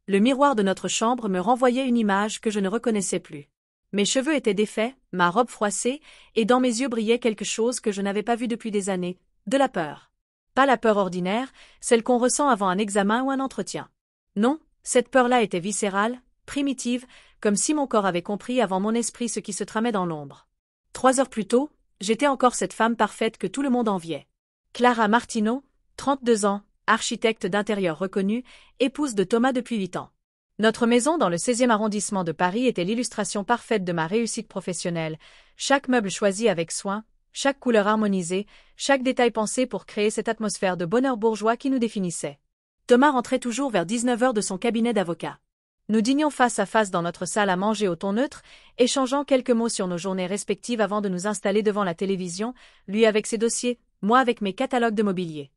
Le miroir de notre chambre me renvoyait une image que je ne reconnaissais plus. Mes cheveux étaient défaits, ma robe froissée, et dans mes yeux brillait quelque chose que je n'avais pas vu depuis des années, de la peur. Pas la peur ordinaire, celle qu'on ressent avant un examen ou un entretien. Non, cette peur-là était viscérale, primitive, comme si mon corps avait compris avant mon esprit ce qui se tramait dans l'ombre. 3 heures plus tôt, j'étais encore cette femme parfaite que tout le monde enviait. Clara Martineau, 32 ans, architecte d'intérieur reconnue, épouse de Thomas depuis 8 ans. Notre maison dans le 16e arrondissement de Paris était l'illustration parfaite de ma réussite professionnelle, chaque meuble choisi avec soin, chaque couleur harmonisée, chaque détail pensé pour créer cette atmosphère de bonheur bourgeois qui nous définissait. Thomas rentrait toujours vers 19 heures de son cabinet d'avocat. Nous dînions face à face dans notre salle à manger au ton neutre, échangeant quelques mots sur nos journées respectives avant de nous installer devant la télévision, lui avec ses dossiers, moi avec mes catalogues de mobilier.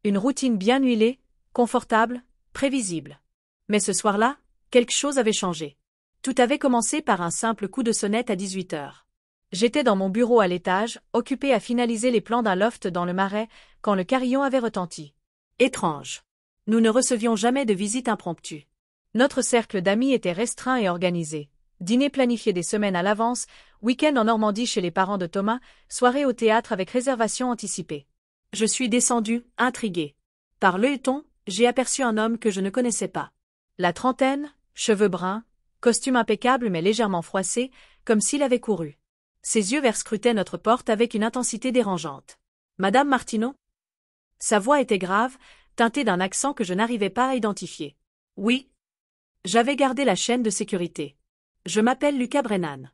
Une routine bien huilée, confortable, prévisible. Mais ce soir-là, quelque chose avait changé. Tout avait commencé par un simple coup de sonnette à 18 heures. J'étais dans mon bureau à l'étage, occupé à finaliser les plans d'un loft dans le Marais, quand le carillon avait retenti. Étrange. Nous ne recevions jamais de visites impromptues. Notre cercle d'amis était restreint et organisé. Dîner planifié des semaines à l'avance, week-end en Normandie chez les parents de Thomas, soirée au théâtre avec réservation anticipée. Je suis descendu, intrigué. Par l'œilleton, j'ai aperçu un homme que je ne connaissais pas. La trentaine, cheveux bruns, costume impeccable mais légèrement froissé, comme s'il avait couru. Ses yeux verts scrutaient notre porte avec une intensité dérangeante. Madame Martineau? Sa voix était grave, teintée d'un accent que je n'arrivais pas à identifier. Oui. J'avais gardé la chaîne de sécurité. Je m'appelle Lucas Brennan.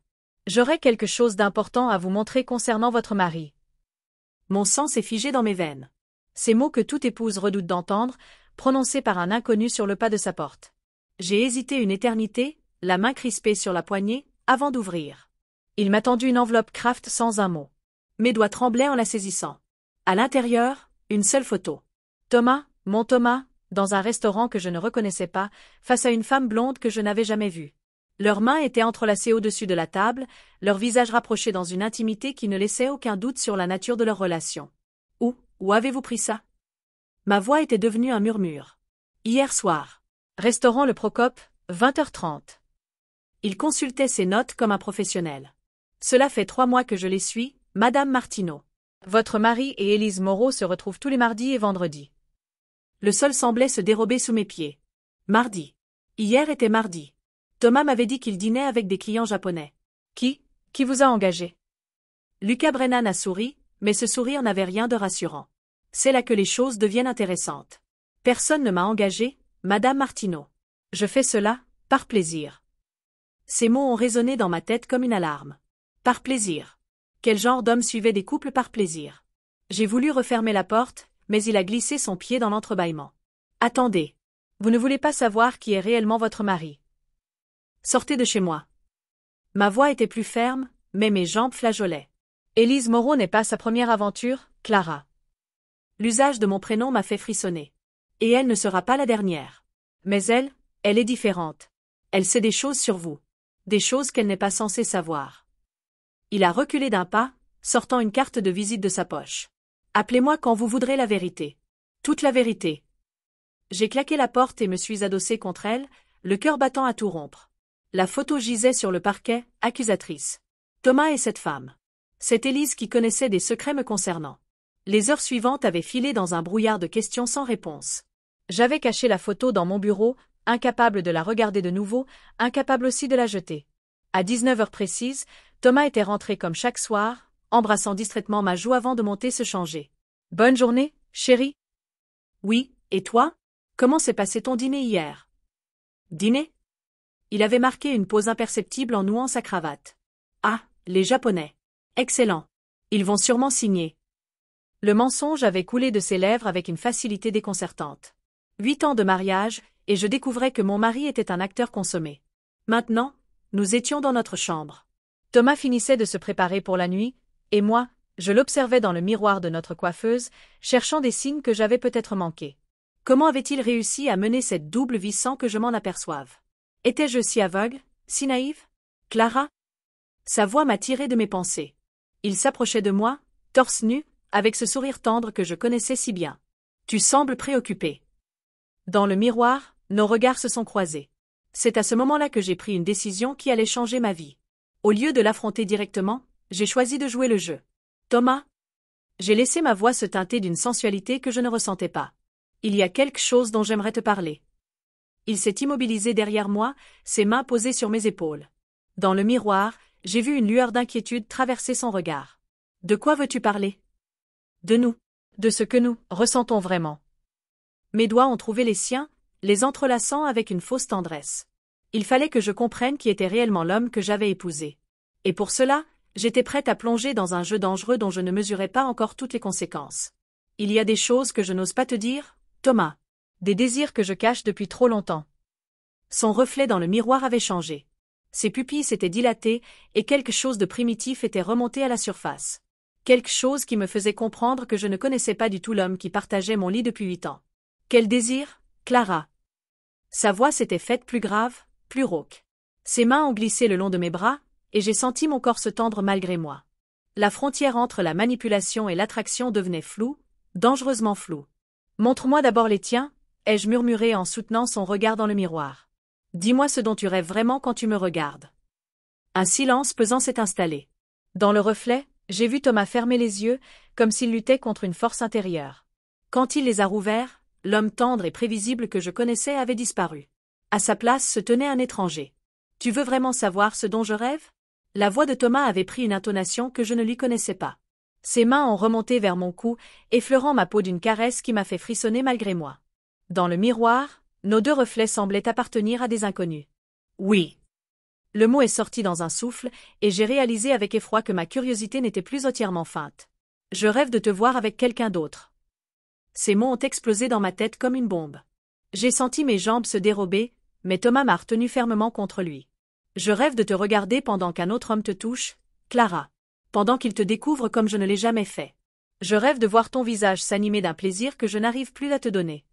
J'aurais quelque chose d'important à vous montrer concernant votre mari. Mon sang s'est figé dans mes veines. Ces mots que toute épouse redoute d'entendre, prononcés par un inconnu sur le pas de sa porte. J'ai hésité une éternité, la main crispée sur la poignée, avant d'ouvrir. Il m'a tendu une enveloppe Kraft sans un mot. Mes doigts tremblaient en la saisissant. À l'intérieur, une seule photo. Thomas, mon Thomas, dans un restaurant que je ne reconnaissais pas, face à une femme blonde que je n'avais jamais vue. Leurs mains étaient entrelacées au-dessus de la table, leurs visages rapprochés dans une intimité qui ne laissait aucun doute sur la nature de leur relation. Où avez-vous pris ça? Ma voix était devenue un murmure. Hier soir. Restaurant Le Procope, 20h30. Il consultait ses notes comme un professionnel. Cela fait 3 mois que je les suis, Madame Martineau. Votre mari et Élise Moreau se retrouvent tous les mardis et vendredis. Le sol semblait se dérober sous mes pieds. Mardi. Hier était mardi. Thomas m'avait dit qu'il dînait avec des clients japonais. Qui vous a engagé? Lucas Brennan a souri, mais ce sourire n'avait rien de rassurant. C'est là que les choses deviennent intéressantes. Personne ne m'a engagé, Madame Martineau. Je fais cela, par plaisir. Ces mots ont résonné dans ma tête comme une alarme. Par plaisir. Quel genre d'homme suivait des couples par plaisir? J'ai voulu refermer la porte, mais il a glissé son pied dans l'entrebâillement. Attendez. Vous ne voulez pas savoir qui est réellement votre mari? Sortez de chez moi. Ma voix était plus ferme, mais mes jambes flageolaient. Élise Moreau n'est pas sa première aventure, Clara. L'usage de mon prénom m'a fait frissonner. Et elle ne sera pas la dernière. Mais elle est différente. Elle sait des choses sur vous. Des choses qu'elle n'est pas censée savoir. Il a reculé d'un pas, sortant une carte de visite de sa poche. Appelez-moi quand vous voudrez la vérité. Toute la vérité. J'ai claqué la porte et me suis adossé contre elle, le cœur battant à tout rompre. La photo gisait sur le parquet, accusatrice. Thomas et cette femme. Cette Élise qui connaissait des secrets me concernant. Les heures suivantes avaient filé dans un brouillard de questions sans réponse. J'avais caché la photo dans mon bureau, incapable de la regarder de nouveau, incapable aussi de la jeter. À 19 heures précises, Thomas était rentré comme chaque soir, embrassant distraitement ma joue avant de monter se changer. « Bonne journée, chérie ?» »« Oui, et toi? Comment s'est passé ton dîner hier? » »« Dîner ?» Il avait marqué une pause imperceptible en nouant sa cravate. « Ah, les Japonais. Excellent. Ils vont sûrement signer. » Le mensonge avait coulé de ses lèvres avec une facilité déconcertante. 8 ans de mariage, et je découvrais que mon mari était un acteur consommé. Maintenant, nous étions dans notre chambre. Thomas finissait de se préparer pour la nuit, et moi, je l'observais dans le miroir de notre coiffeuse, cherchant des signes que j'avais peut-être manqués. Comment avait-il réussi à mener cette double vie sans que je m'en aperçoive? Étais-je si aveugle, si naïve? Clara? Sa voix m'a tiré de mes pensées. Il s'approchait de moi, torse nu, avec ce sourire tendre que je connaissais si bien. Tu sembles préoccupé. Dans le miroir, nos regards se sont croisés. C'est à ce moment-là que j'ai pris une décision qui allait changer ma vie. Au lieu de l'affronter directement, j'ai choisi de jouer le jeu. Thomas. J'ai laissé ma voix se teinter d'une sensualité que je ne ressentais pas. Il y a quelque chose dont j'aimerais te parler. Il s'est immobilisé derrière moi, ses mains posées sur mes épaules. Dans le miroir, j'ai vu une lueur d'inquiétude traverser son regard. De quoi veux-tu parler? De nous. De ce que nous ressentons vraiment. Mes doigts ont trouvé les siens, les entrelaçant avec une fausse tendresse. Il fallait que je comprenne qui était réellement l'homme que j'avais épousé. Et pour cela, j'étais prête à plonger dans un jeu dangereux dont je ne mesurais pas encore toutes les conséquences. Il y a des choses que je n'ose pas te dire, Thomas. Des désirs que je cache depuis trop longtemps. Son reflet dans le miroir avait changé. Ses pupilles s'étaient dilatées et quelque chose de primitif était remonté à la surface. Quelque chose qui me faisait comprendre que je ne connaissais pas du tout l'homme qui partageait mon lit depuis 8 ans. Quel désir, Clara? Sa voix s'était faite plus grave, plus rauque. Ses mains ont glissé le long de mes bras, et j'ai senti mon corps se tendre malgré moi. La frontière entre la manipulation et l'attraction devenait floue, dangereusement floue. Montre-moi d'abord les tiens, ai-je murmuré en soutenant son regard dans le miroir. Dis-moi ce dont tu rêves vraiment quand tu me regardes. Un silence pesant s'est installé. Dans le reflet, j'ai vu Thomas fermer les yeux, comme s'il luttait contre une force intérieure. Quand il les a rouverts, l'homme tendre et prévisible que je connaissais avait disparu. À sa place se tenait un étranger. Tu veux vraiment savoir ce dont je rêve? La voix de Thomas avait pris une intonation que je ne lui connaissais pas. Ses mains ont remonté vers mon cou, effleurant ma peau d'une caresse qui m'a fait frissonner malgré moi. Dans le miroir, nos deux reflets semblaient appartenir à des inconnus. Oui. Le mot est sorti dans un souffle, et j'ai réalisé avec effroi que ma curiosité n'était plus entièrement feinte. Je rêve de te voir avec quelqu'un d'autre. Ces mots ont explosé dans ma tête comme une bombe. J'ai senti mes jambes se dérober, mais Thomas m'a retenu fermement contre lui. Je rêve de te regarder pendant qu'un autre homme te touche, Clara. Pendant qu'il te découvre comme je ne l'ai jamais fait. Je rêve de voir ton visage s'animer d'un plaisir que je n'arrive plus à te donner.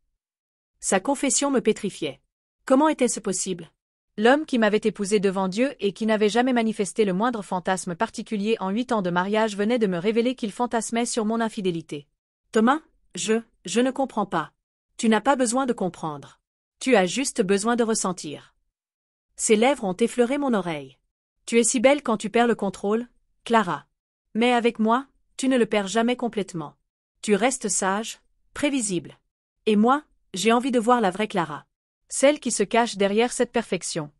Sa confession me pétrifiait. Comment était-ce possible? L'homme qui m'avait épousé devant Dieu et qui n'avait jamais manifesté le moindre fantasme particulier en 8 ans de mariage venait de me révéler qu'il fantasmait sur mon infidélité. Thomas, je ne comprends pas. Tu n'as pas besoin de comprendre. Tu as juste besoin de ressentir. Ses lèvres ont effleuré mon oreille. Tu es si belle quand tu perds le contrôle, Clara. Mais avec moi, tu ne le perds jamais complètement. Tu restes sage, prévisible. Et moi, j'ai envie de voir la vraie Clara. Celle qui se cache derrière cette perfection.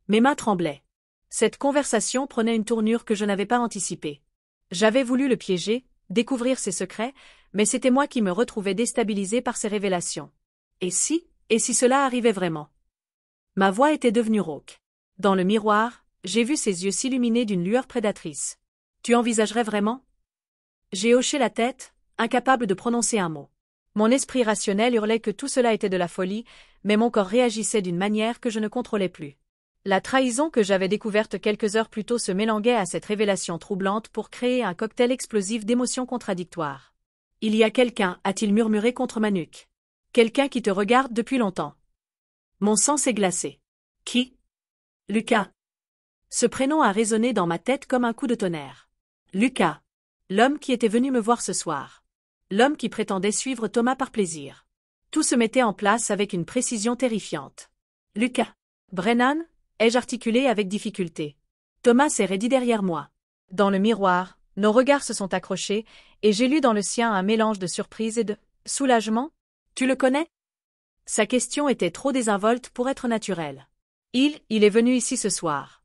Mes mains tremblaient. Cette conversation prenait une tournure que je n'avais pas anticipée. J'avais voulu le piéger, découvrir ses secrets, mais c'était moi qui me retrouvais déstabilisée par ses révélations. Et si cela arrivait vraiment? Ma voix était devenue rauque. Dans le miroir, j'ai vu ses yeux s'illuminer d'une lueur prédatrice. Tu envisagerais vraiment? J'ai hoché la tête, incapable de prononcer un mot. Mon esprit rationnel hurlait que tout cela était de la folie, mais mon corps réagissait d'une manière que je ne contrôlais plus. La trahison que j'avais découverte quelques heures plus tôt se mélanguait à cette révélation troublante pour créer un cocktail explosif d'émotions contradictoires. Il y a quelqu'un, a-t-il murmuré contre ma nuque. Quelqu'un qui te regarde depuis longtemps. Mon sang s'est glacé. Qui? Lucas. Ce prénom a résonné dans ma tête comme un coup de tonnerre. Lucas. L'homme qui était venu me voir ce soir. L'homme qui prétendait suivre Thomas par plaisir. Tout se mettait en place avec une précision terrifiante. Lucas. Brennan, ai-je articulé avec difficulté. Thomas s'est raidi derrière moi. Dans le miroir, nos regards se sont accrochés, et j'ai lu dans le sien un mélange de surprise et de soulagement. Tu le connais? Sa question était trop désinvolte pour être naturelle. Il est venu ici ce soir.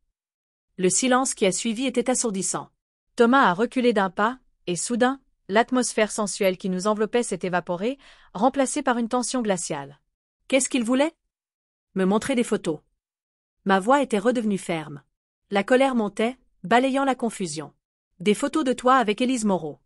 Le silence qui a suivi était assourdissant. Thomas a reculé d'un pas, et soudain, l'atmosphère sensuelle qui nous enveloppait s'est évaporée, remplacée par une tension glaciale. Qu'est-ce qu'il voulait? Me montrer des photos. Ma voix était redevenue ferme. La colère montait, balayant la confusion. Des photos de toi avec Élise Moreau.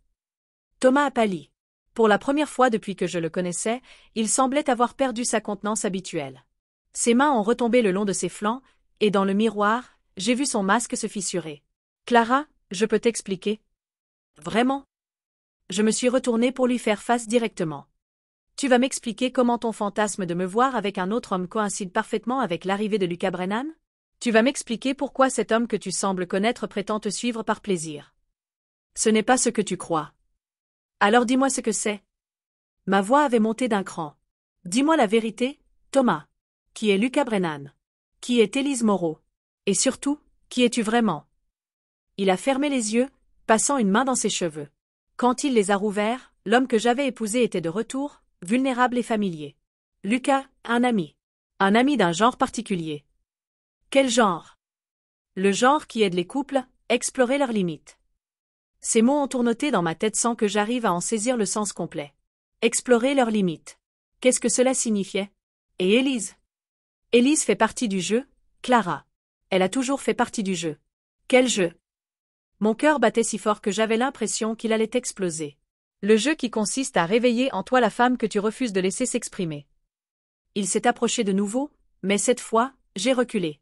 Thomas a pâli. Pour la première fois depuis que je le connaissais, il semblait avoir perdu sa contenance habituelle. Ses mains ont retombé le long de ses flancs, et dans le miroir, j'ai vu son masque se fissurer. Clara, je peux t'expliquer? Vraiment? Je me suis retournée pour lui faire face directement. Tu vas m'expliquer comment ton fantasme de me voir avec un autre homme coïncide parfaitement avec l'arrivée de Lucas Brennan? Tu vas m'expliquer pourquoi cet homme que tu sembles connaître prétend te suivre par plaisir. Ce n'est pas ce que tu crois. Alors dis-moi ce que c'est. Ma voix avait monté d'un cran. Dis-moi la vérité, Thomas. Qui est Lucas Brennan? Qui est Élise Moreau? Et surtout, qui es-tu vraiment? Il a fermé les yeux, passant une main dans ses cheveux. Quand il les a rouverts, l'homme que j'avais épousé était de retour, vulnérable et familier. Lucas, un ami. Un ami d'un genre particulier. Quel genre? Le genre qui aide les couples à explorer leurs limites. Ces mots ont tournoté dans ma tête sans que j'arrive à en saisir le sens complet. Explorer leurs limites. Qu'est-ce que cela signifiait? Et Élise? Élise fait partie du jeu, Clara. Elle a toujours fait partie du jeu. Quel jeu? Mon cœur battait si fort que j'avais l'impression qu'il allait exploser. Le jeu qui consiste à réveiller en toi la femme que tu refuses de laisser s'exprimer. Il s'est approché de nouveau, mais cette fois, j'ai reculé.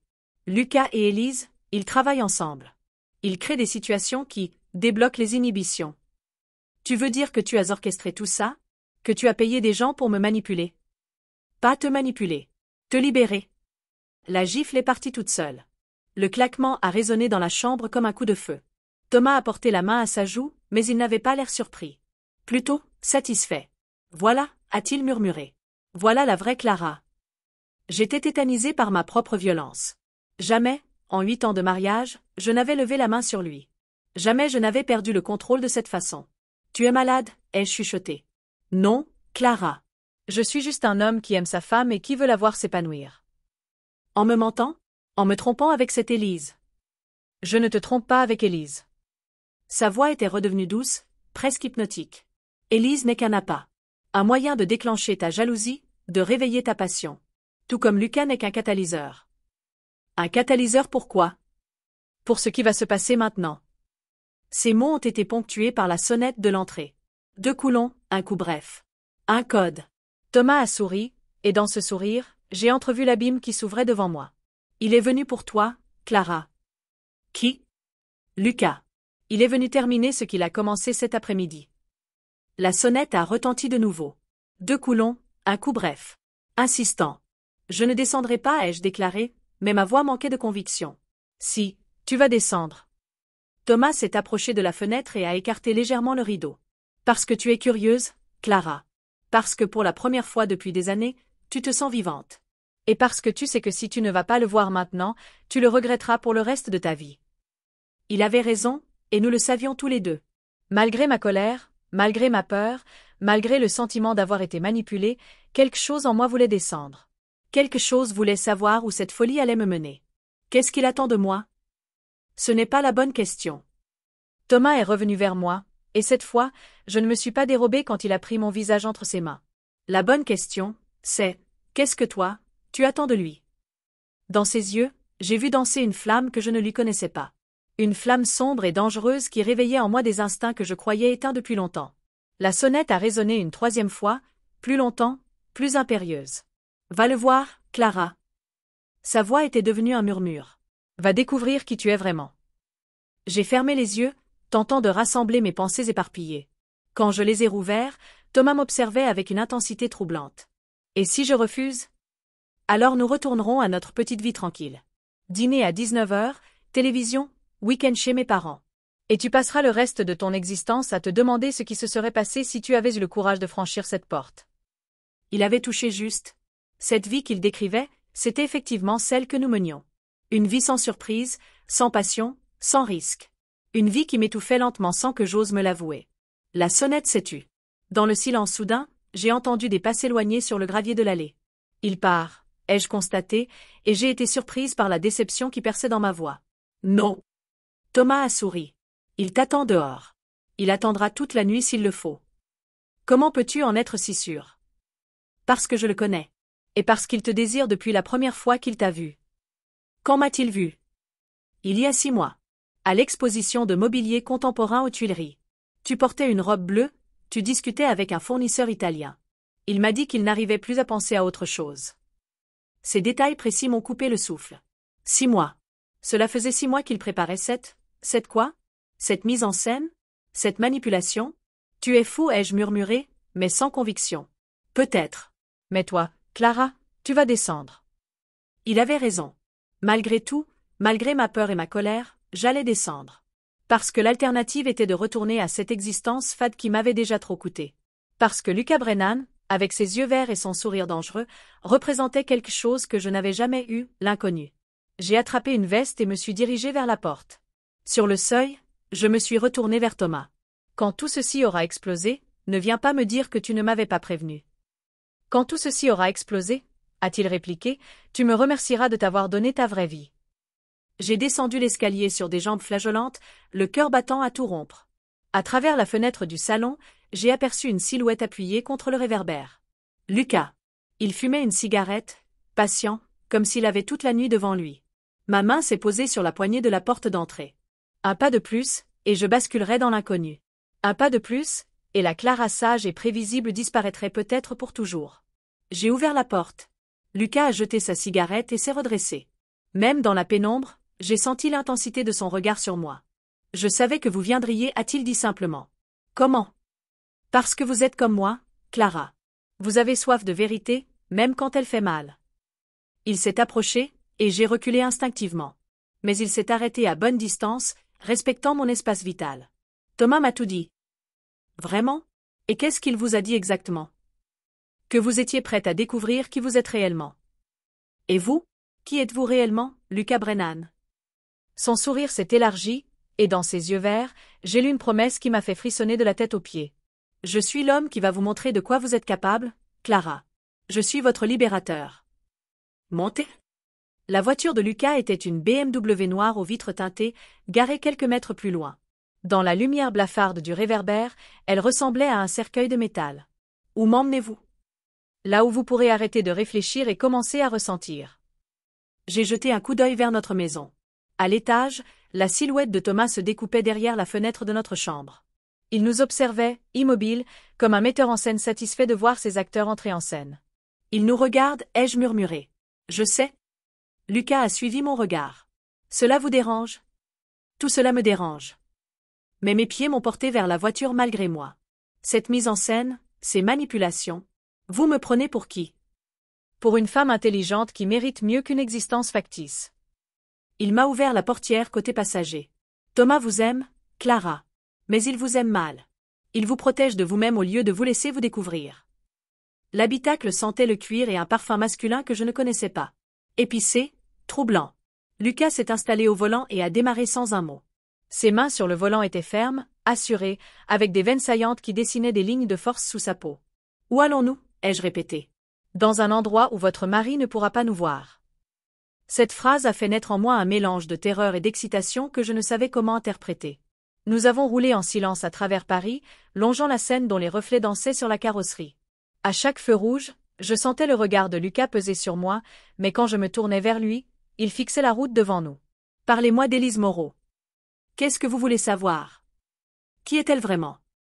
Lucas et Élise, ils travaillent ensemble. Ils créent des situations qui débloquent les inhibitions. Tu veux dire que tu as orchestré tout ça? Que tu as payé des gens pour me manipuler? Pas te manipuler. Te libérer. La gifle est partie toute seule. Le claquement a résonné dans la chambre comme un coup de feu. Thomas a porté la main à sa joue, mais il n'avait pas l'air surpris. Plutôt, satisfait. Voilà, a-t-il murmuré. Voilà la vraie Clara. J'étais tétanisée par ma propre violence. Jamais, en 8 ans de mariage, je n'avais levé la main sur lui. Jamais je n'avais perdu le contrôle de cette façon. Tu es malade, ai-je chuchoté. Non, Clara. Je suis juste un homme qui aime sa femme et qui veut la voir s'épanouir. En me mentant? En me trompant avec cette Élise? Je ne te trompe pas avec Élise. Sa voix était redevenue douce, presque hypnotique. Élise n'est qu'un appât. Un moyen de déclencher ta jalousie, de réveiller ta passion. Tout comme Lucas n'est qu'un catalyseur. Un catalyseur pourquoi? Pour ce qui va se passer maintenant. Ces mots ont été ponctués par la sonnette de l'entrée. 2 coulons, un coup bref. Un code. Thomas a souri, et dans ce sourire, j'ai entrevu l'abîme qui s'ouvrait devant moi. Il est venu pour toi, Clara. Qui? Lucas. Il est venu terminer ce qu'il a commencé cet après-midi. La sonnette a retenti de nouveau. 2 coulons, un coup bref. Insistant. Je ne descendrai pas, ai-je déclaré, mais ma voix manquait de conviction. Si, tu vas descendre. Thomas s'est approché de la fenêtre et a écarté légèrement le rideau. Parce que tu es curieuse, Clara. Parce que pour la première fois depuis des années, tu te sens vivante. Et parce que tu sais que si tu ne vas pas le voir maintenant, tu le regretteras pour le reste de ta vie. Il avait raison, et nous le savions tous les deux. Malgré ma colère, malgré ma peur, malgré le sentiment d'avoir été manipulé, quelque chose en moi voulait descendre. Quelque chose voulait savoir où cette folie allait me mener. Qu'est-ce qu'il attend de moi? Ce n'est pas la bonne question. Thomas est revenu vers moi, et cette fois, je ne me suis pas dérobée quand il a pris mon visage entre ses mains. La bonne question, c'est, qu'est-ce que toi, tu attends de lui? Dans ses yeux, j'ai vu danser une flamme que je ne lui connaissais pas. Une flamme sombre et dangereuse qui réveillait en moi des instincts que je croyais éteints depuis longtemps. La sonnette a résonné une 3e fois, plus longtemps, plus impérieuse. Va le voir, Clara. Sa voix était devenue un murmure. Va découvrir qui tu es vraiment. J'ai fermé les yeux, tentant de rassembler mes pensées éparpillées. Quand je les ai rouverts, Thomas m'observait avec une intensité troublante. Et si je refuse? Alors nous retournerons à notre petite vie tranquille. Dîner à 19h, télévision, week-end chez mes parents. Et tu passeras le reste de ton existence à te demander ce qui se serait passé si tu avais eu le courage de franchir cette porte. Il avait touché juste. Cette vie qu'il décrivait, c'était effectivement celle que nous menions. Une vie sans surprise, sans passion, sans risque. Une vie qui m'étouffait lentement sans que j'ose me l'avouer. La sonnette s'est tue. Dans le silence soudain, j'ai entendu des pas s'éloigner sur le gravier de l'allée. Il part, ai-je constaté, et j'ai été surprise par la déception qui perçait dans ma voix. Non. Thomas a souri. Il t'attend dehors. Il attendra toute la nuit s'il le faut. Comment peux-tu en être si sûr? Parce que je le connais. Et parce qu'il te désire depuis la première fois qu'il t'a vu. Quand m'a-t-il vu? Il y a 6 mois. À l'exposition de mobilier contemporain aux Tuileries. Tu portais une robe bleue, tu discutais avec un fournisseur italien. Il m'a dit qu'il n'arrivait plus à penser à autre chose. Ces détails précis m'ont coupé le souffle. 6 mois. Cela faisait 6 mois qu'il préparait cette quoi? Cette mise en scène? Cette manipulation? Tu es fou, ai-je murmuré, mais sans conviction. Peut-être. Mais toi, Clara, tu vas descendre. Il avait raison. Malgré tout, malgré ma peur et ma colère, j'allais descendre. Parce que l'alternative était de retourner à cette existence fade qui m'avait déjà trop coûté. Parce que Lucas Brennan, avec ses yeux verts et son sourire dangereux, représentait quelque chose que je n'avais jamais eu, l'inconnu. J'ai attrapé une veste et me suis dirigé vers la porte. Sur le seuil, je me suis retourné vers Thomas. Quand tout ceci aura explosé, ne viens pas me dire que tu ne m'avais pas prévenu. Quand tout ceci aura explosé, a-t-il répliqué, tu me remercieras de t'avoir donné ta vraie vie. J'ai descendu l'escalier sur des jambes flageolantes, le cœur battant à tout rompre. À travers la fenêtre du salon, j'ai aperçu une silhouette appuyée contre le réverbère. Lucas. Il fumait une cigarette, patient, comme s'il avait toute la nuit devant lui. Ma main s'est posée sur la poignée de la porte d'entrée. Un pas de plus, et je basculerais dans l'inconnu. Un pas de plus, et la Clara sage et prévisible disparaîtrait peut-être pour toujours. J'ai ouvert la porte. Lucas a jeté sa cigarette et s'est redressé. Même dans la pénombre, j'ai senti l'intensité de son regard sur moi. Je savais que vous viendriez, a-t-il dit simplement. Comment? Parce que vous êtes comme moi, Clara. Vous avez soif de vérité, même quand elle fait mal. Il s'est approché, et j'ai reculé instinctivement. Mais il s'est arrêté à bonne distance, respectant mon espace vital. Thomas m'a tout dit. Vraiment? Et qu'est-ce qu'il vous a dit exactement? Que vous étiez prête à découvrir qui vous êtes réellement. Et vous? Qui êtes-vous réellement, Lucas Brennan? Son sourire s'est élargi, et dans ses yeux verts, j'ai lu une promesse qui m'a fait frissonner de la tête aux pieds. Je suis l'homme qui va vous montrer de quoi vous êtes capable, Clara. Je suis votre libérateur. Montez. La voiture de Lucas était une BMW noire aux vitres teintées, garée quelques mètres plus loin. Dans la lumière blafarde du réverbère, elle ressemblait à un cercueil de métal. Où m'emmenez-vous? Là où vous pourrez arrêter de réfléchir et commencer à ressentir. J'ai jeté un coup d'œil vers notre maison. À l'étage, la silhouette de Thomas se découpait derrière la fenêtre de notre chambre. Il nous observait, immobile, comme un metteur en scène satisfait de voir ses acteurs entrer en scène. Il nous regarde, ai-je murmuré. Je sais. Lucas a suivi mon regard. Cela vous dérange? Tout cela me dérange. Mais mes pieds m'ont porté vers la voiture malgré moi. Cette mise en scène, ces manipulations. Vous me prenez pour qui? Pour une femme intelligente qui mérite mieux qu'une existence factice. Il m'a ouvert la portière côté passager. Thomas vous aime, Clara. Mais il vous aime mal. Il vous protège de vous-même au lieu de vous laisser vous découvrir. L'habitacle sentait le cuir et un parfum masculin que je ne connaissais pas. Épicé, troublant. Lucas s'est installé au volant et a démarré sans un mot. Ses mains sur le volant étaient fermes, assurées, avec des veines saillantes qui dessinaient des lignes de force sous sa peau. Où allons-nous? Ai-je répété. Dans un endroit où votre mari ne pourra pas nous voir. Cette phrase a fait naître en moi un mélange de terreur et d'excitation que je ne savais comment interpréter. Nous avons roulé en silence à travers Paris, longeant la Seine dont les reflets dansaient sur la carrosserie. À chaque feu rouge, je sentais le regard de Lucas peser sur moi, mais quand je me tournais vers lui, il fixait la route devant nous. Parlez-moi d'Élise Moreau. Qu'est-ce que vous voulez savoir? Qui est-elle vraiment?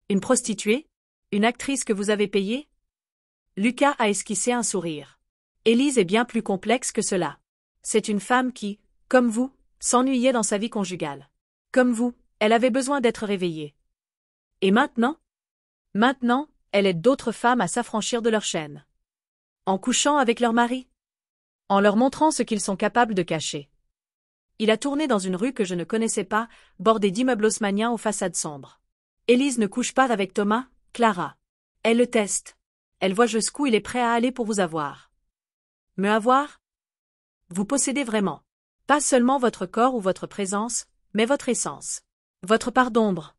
Une prostituée? Une actrice que vous avez payée? Lucas a esquissé un sourire. Élise est bien plus complexe que cela. C'est une femme qui, comme vous, s'ennuyait dans sa vie conjugale. Comme vous, elle avait besoin d'être réveillée. Et maintenant? Maintenant, elle aide d'autres femmes à s'affranchir de leur chaîne. En couchant avec leur mari? En leur montrant ce qu'ils sont capables de cacher. Il a tourné dans une rue que je ne connaissais pas, bordée d'immeubles haussmanniens aux façades sombres. Élise ne couche pas avec Thomas, Clara. Elle le teste. Elle voit jusqu'où il est prêt à aller pour vous avoir. Me avoir? Vous possédez vraiment. Pas seulement votre corps ou votre présence, mais votre essence. Votre part d'ombre.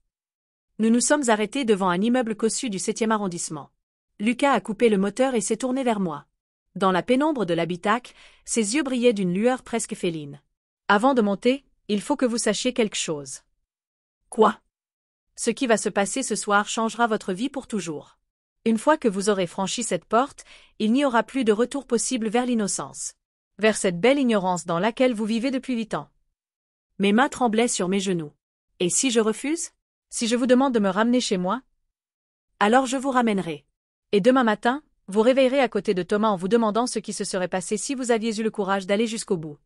Nous nous sommes arrêtés devant un immeuble cossu du 7e arrondissement. Lucas a coupé le moteur et s'est tourné vers moi. Dans la pénombre de l'habitacle, ses yeux brillaient d'une lueur presque féline. Avant de monter, il faut que vous sachiez quelque chose. Quoi? Ce qui va se passer ce soir changera votre vie pour toujours. Une fois que vous aurez franchi cette porte, il n'y aura plus de retour possible vers l'innocence. Vers cette belle ignorance dans laquelle vous vivez depuis 8 ans. Mes mains tremblaient sur mes genoux. Et si je refuse? Si je vous demande de me ramener chez moi? Alors je vous ramènerai. Et demain matin, vous réveillerez à côté de Thomas en vous demandant ce qui se serait passé si vous aviez eu le courage d'aller jusqu'au bout.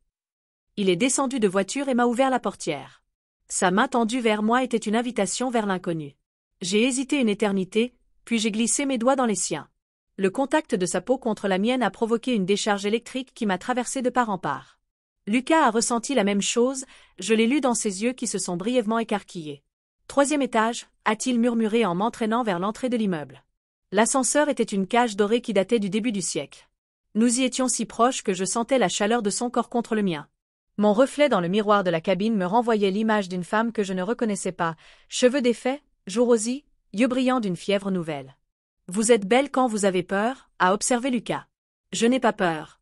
Il est descendu de voiture et m'a ouvert la portière. Sa main tendue vers moi était une invitation vers l'inconnu. J'ai hésité une éternité, puis j'ai glissé mes doigts dans les siens. Le contact de sa peau contre la mienne a provoqué une décharge électrique qui m'a traversé de part en part. Lucas a ressenti la même chose, je l'ai lu dans ses yeux qui se sont brièvement écarquillés. 3e étage, a-t-il murmuré en m'entraînant vers l'entrée de l'immeuble. L'ascenseur était une cage dorée qui datait du début du siècle. Nous y étions si proches que je sentais la chaleur de son corps contre le mien. Mon reflet dans le miroir de la cabine me renvoyait l'image d'une femme que je ne reconnaissais pas, cheveux défaits, joues rosés, yeux brillants d'une fièvre nouvelle. Vous êtes belle quand vous avez peur, a observé Lucas. Je n'ai pas peur.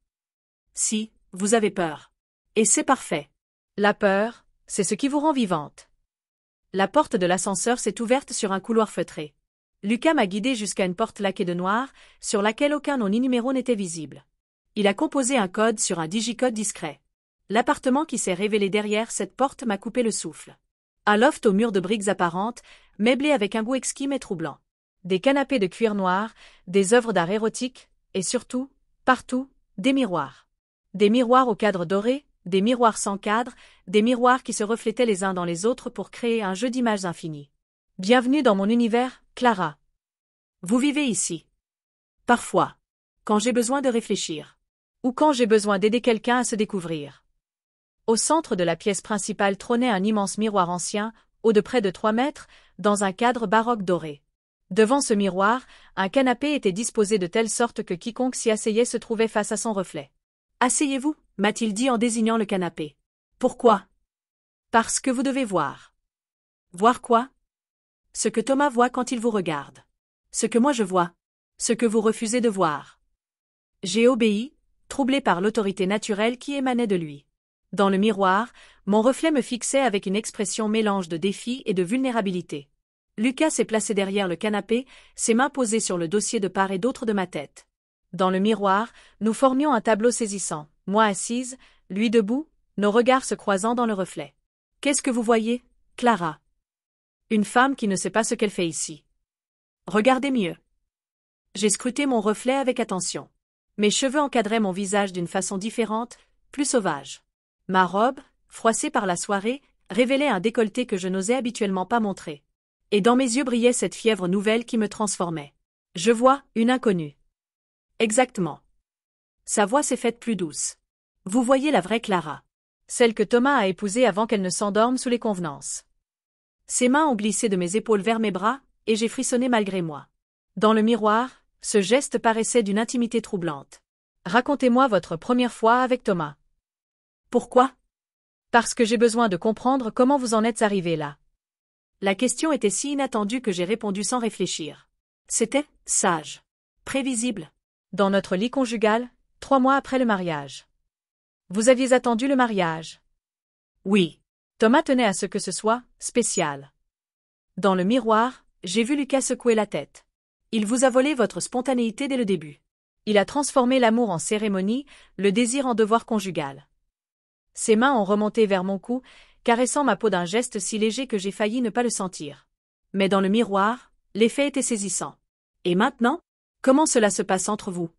Si, vous avez peur. Et c'est parfait. La peur, c'est ce qui vous rend vivante. La porte de l'ascenseur s'est ouverte sur un couloir feutré. Lucas m'a guidé jusqu'à une porte laquée de noir, sur laquelle aucun nom ni numéro n'était visible. Il a composé un code sur un digicode discret. L'appartement qui s'est révélé derrière cette porte m'a coupé le souffle. Un loft aux murs de briques apparentes, meublé avec un goût exquis mais troublant. Des canapés de cuir noir, des œuvres d'art érotique, et surtout, partout, des miroirs. Des miroirs au cadre doré, des miroirs sans cadre, des miroirs qui se reflétaient les uns dans les autres pour créer un jeu d'images infini. Bienvenue dans mon univers, Clara. Vous vivez ici. Parfois. Quand j'ai besoin de réfléchir. Ou quand j'ai besoin d'aider quelqu'un à se découvrir. Au centre de la pièce principale trônait un immense miroir ancien, haut de près de 3 mètres, dans un cadre baroque doré. Devant ce miroir, un canapé était disposé de telle sorte que quiconque s'y asseyait se trouvait face à son reflet. « Asseyez-vous » m'a-t-il dit en désignant le canapé. « Pourquoi ?»« Parce que vous devez voir. »« Voir quoi ?»« Ce que Thomas voit quand il vous regarde. Ce que moi je vois. Ce que vous refusez de voir. » J'ai obéi, troublé par l'autorité naturelle qui émanait de lui. Dans le miroir, mon reflet me fixait avec une expression mélange de défi et de vulnérabilité. Lucas s'est placé derrière le canapé, ses mains posées sur le dossier de part et d'autre de ma tête. Dans le miroir, nous formions un tableau saisissant, moi assise, lui debout, nos regards se croisant dans le reflet. Qu'est-ce que vous voyez, Clara? Une femme qui ne sait pas ce qu'elle fait ici. Regardez mieux. J'ai scruté mon reflet avec attention. Mes cheveux encadraient mon visage d'une façon différente, plus sauvage. Ma robe, froissée par la soirée, révélait un décolleté que je n'osais habituellement pas montrer. Et dans mes yeux brillait cette fièvre nouvelle qui me transformait. Je vois une inconnue. Exactement. Sa voix s'est faite plus douce. Vous voyez la vraie Clara. Celle que Thomas a épousée avant qu'elle ne s'endorme sous les convenances. Ses mains ont glissé de mes épaules vers mes bras, et j'ai frissonné malgré moi. Dans le miroir, ce geste paraissait d'une intimité troublante. Racontez-moi votre première fois avec Thomas. Pourquoi? Parce que j'ai besoin de comprendre comment vous en êtes arrivé là. La question était si inattendue que j'ai répondu sans réfléchir. C'était sage. Prévisible. Dans notre lit conjugal, 3 mois après le mariage. Vous aviez attendu le mariage? Oui. Thomas tenait à ce que ce soit spécial. Dans le miroir, j'ai vu Lucas secouer la tête. Il vous a volé votre spontanéité dès le début. Il a transformé l'amour en cérémonie, le désir en devoir conjugal. Ses mains ont remonté vers mon cou, caressant ma peau d'un geste si léger que j'ai failli ne pas le sentir. Mais dans le miroir, l'effet était saisissant. Et maintenant, comment cela se passe entre vous?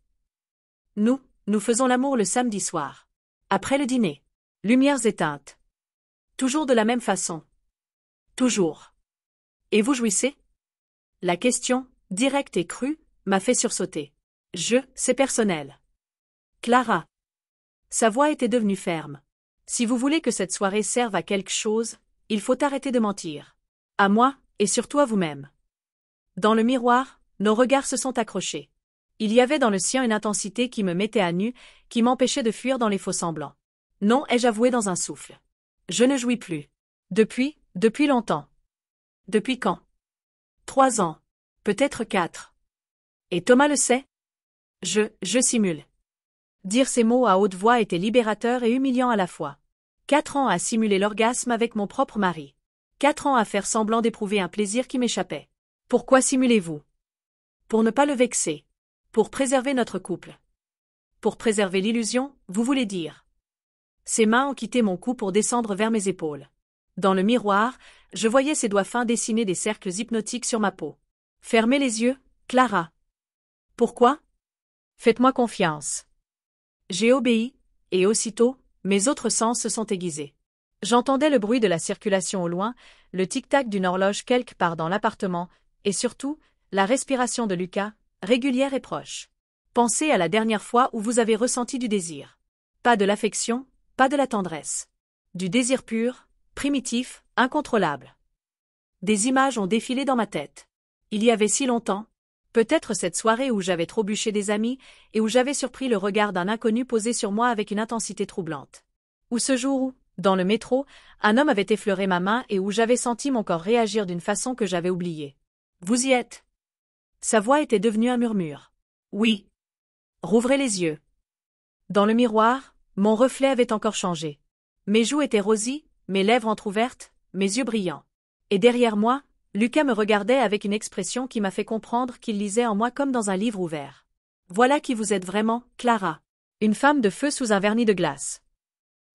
Nous faisons l'amour le samedi soir. Après le dîner. Lumières éteintes. Toujours de la même façon. Toujours. Et vous jouissez? La question, directe et crue, m'a fait sursauter. C'est personnel. Clara. Sa voix était devenue ferme. Si vous voulez que cette soirée serve à quelque chose, il faut arrêter de mentir. À moi, et surtout à vous-même. Dans le miroir, nos regards se sont accrochés. Il y avait dans le sien une intensité qui me mettait à nu, qui m'empêchait de fuir dans les faux-semblants. Non, ai-je avoué dans un souffle. Je ne jouis plus. Depuis longtemps. Depuis quand? 3 ans. Peut-être 4. Et Thomas le sait? Je simule. Dire ces mots à haute voix était libérateur et humiliant à la fois. 4 ans à simuler l'orgasme avec mon propre mari. 4 ans à faire semblant d'éprouver un plaisir qui m'échappait. Pourquoi simulez-vous? Pour ne pas le vexer. Pour préserver notre couple. Pour préserver l'illusion, vous voulez dire. Ses mains ont quitté mon cou pour descendre vers mes épaules. Dans le miroir, je voyais ses doigts fins dessiner des cercles hypnotiques sur ma peau. Fermez les yeux, Clara. Pourquoi? Faites-moi confiance. J'ai obéi, et aussitôt, mes autres sens se sont aiguisés. J'entendais le bruit de la circulation au loin, le tic-tac d'une horloge quelque part dans l'appartement, et surtout, la respiration de Lucas, régulière et proche. Pensez à la dernière fois où vous avez ressenti du désir. Pas de l'affection, pas de la tendresse. Du désir pur, primitif, incontrôlable. Des images ont défilé dans ma tête. Il y avait si longtemps. Peut-être cette soirée où j'avais trop bûché des amis, et où j'avais surpris le regard d'un inconnu posé sur moi avec une intensité troublante. Ou ce jour où, dans le métro, un homme avait effleuré ma main et où j'avais senti mon corps réagir d'une façon que j'avais oubliée. Vous y êtes? Sa voix était devenue un murmure. Oui. Rouvrez les yeux. Dans le miroir, mon reflet avait encore changé. Mes joues étaient rosies, mes lèvres entr'ouvertes, mes yeux brillants. Et derrière moi, Lucas me regardait avec une expression qui m'a fait comprendre qu'il lisait en moi comme dans un livre ouvert. Voilà qui vous êtes vraiment, Clara. Une femme de feu sous un vernis de glace.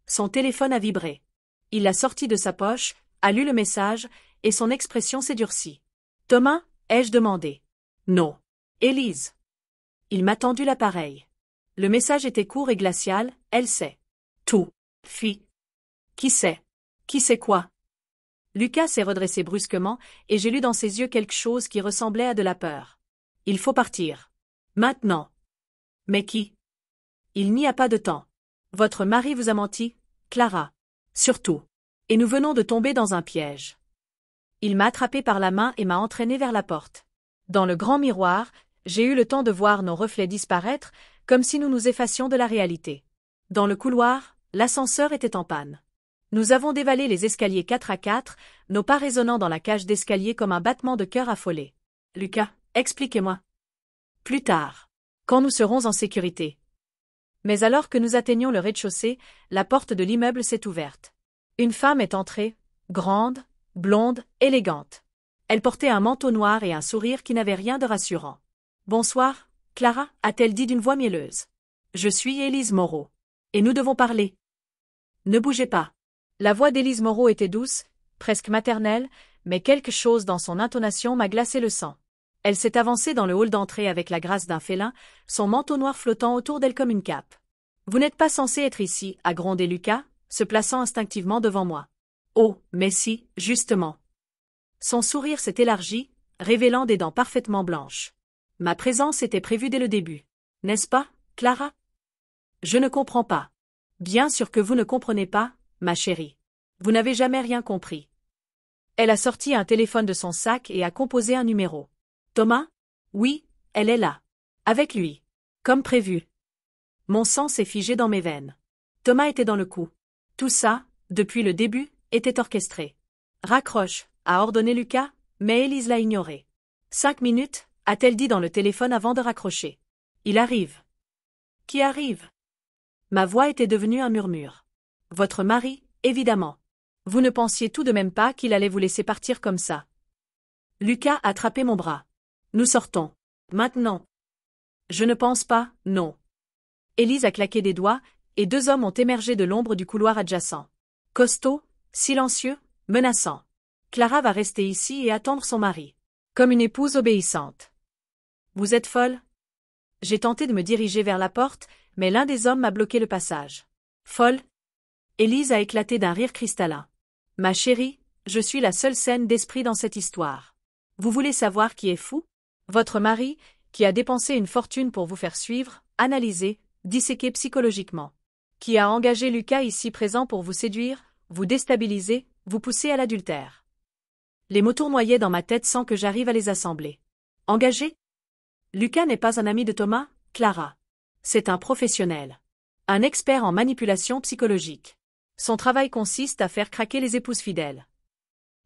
Son téléphone a vibré. Il l'a sorti de sa poche, a lu le message, et son expression s'est durcie. Thomas, ai-je demandé. Non. Élise. Il m'a tendu l'appareil. Le message était court et glacial, elle sait. Tout. Fi. Qui sait? Qui sait quoi? Lucas s'est redressé brusquement, et j'ai lu dans ses yeux quelque chose qui ressemblait à de la peur. Il faut partir. Maintenant. Mais qui? Il n'y a pas de temps. Votre mari vous a menti, Clara. Surtout. Et nous venons de tomber dans un piège. Il m'a attrapé par la main et m'a entraîné vers la porte. Dans le grand miroir, j'ai eu le temps de voir nos reflets disparaître, comme si nous nous effacions de la réalité. Dans le couloir, l'ascenseur était en panne. Nous avons dévalé les escaliers 4 à 4, nos pas résonnant dans la cage d'escalier comme un battement de cœur affolé. Lucas, expliquez-moi. Plus tard. Quand nous serons en sécurité. Mais alors que nous atteignions le rez-de-chaussée, la porte de l'immeuble s'est ouverte. Une femme est entrée, grande, blonde, élégante. Elle portait un manteau noir et un sourire qui n'avait rien de rassurant. Bonsoir, Clara, a-t-elle dit d'une voix mielleuse. Je suis Élise Moreau. Et nous devons parler. Ne bougez pas. La voix d'Élise Moreau était douce, presque maternelle, mais quelque chose dans son intonation m'a glacé le sang. Elle s'est avancée dans le hall d'entrée avec la grâce d'un félin, son manteau noir flottant autour d'elle comme une cape. Vous n'êtes pas censé être ici, a grondé Lucas, se plaçant instinctivement devant moi. Oh, mais si, justement. Son sourire s'est élargi, révélant des dents parfaitement blanches. Ma présence était prévue dès le début. N'est-ce pas, Clara? Je ne comprends pas. Bien sûr que vous ne comprenez pas, ma chérie. Vous n'avez jamais rien compris. Elle a sorti un téléphone de son sac et a composé un numéro. Thomas? Oui, elle est là. Avec lui. Comme prévu. Mon sang s'est figé dans mes veines. Thomas était dans le coup. Tout ça, depuis le début, était orchestré. Raccroche, a ordonné Lucas, mais Élise l'a ignoré. 5 minutes, a-t-elle dit dans le téléphone avant de raccrocher. Il arrive. Qui arrive? Ma voix était devenue un murmure. Votre mari, évidemment. Vous ne pensiez tout de même pas qu'il allait vous laisser partir comme ça. Lucas a attrapé mon bras. Nous sortons. Maintenant. Je ne pense pas, non. Élise a claqué des doigts, et 2 hommes ont émergé de l'ombre du couloir adjacent. Costauds, silencieux, menaçants. Clara va rester ici et attendre son mari. Comme une épouse obéissante. Vous êtes folle? J'ai tenté de me diriger vers la porte, mais l'un des hommes m'a bloqué le passage. Folle? Élise a éclaté d'un rire cristallin. Ma chérie, je suis la seule saine d'esprit dans cette histoire. Vous voulez savoir qui est fou? Votre mari, qui a dépensé une fortune pour vous faire suivre, analyser, disséquer psychologiquement. Qui a engagé Lucas ici présent pour vous séduire, vous déstabiliser, vous pousser à l'adultère. Les mots tournoyaient dans ma tête sans que j'arrive à les assembler. Engagé? Lucas n'est pas un ami de Thomas, Clara. C'est un professionnel. Un expert en manipulation psychologique. Son travail consiste à faire craquer les épouses fidèles.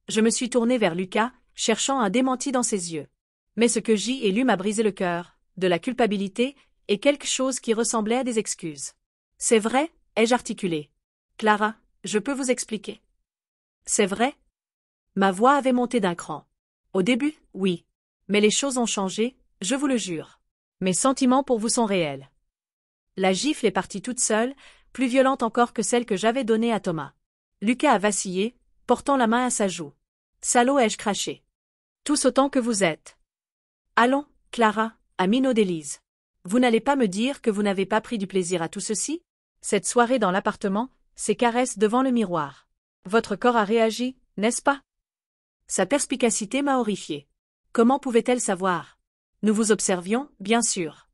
Je me suis tournée vers Lucas, cherchant un démenti dans ses yeux. Mais ce que j'y ai lu m'a brisé le cœur, de la culpabilité, et quelque chose qui ressemblait à des excuses. C'est vrai, ai-je articulé. Clara, je peux vous expliquer. C'est vrai? Ma voix avait monté d'un cran. Au début, oui. Mais les choses ont changé, je vous le jure. Mes sentiments pour vous sont réels. La gifle est partie toute seule, plus violente encore que celle que j'avais donnée à Thomas. Lucas a vacillé, portant la main à sa joue. Salaud, ai-je craché. Tous autant que vous êtes. Allons, Clara, à minot d'Élise. Vous n'allez pas me dire que vous n'avez pas pris du plaisir à tout ceci? Cette soirée dans l'appartement, ces caresses devant le miroir. Votre corps a réagi, n'est-ce pas? Sa perspicacité m'a horrifiée. Comment pouvait-elle savoir? Nous vous observions, bien sûr.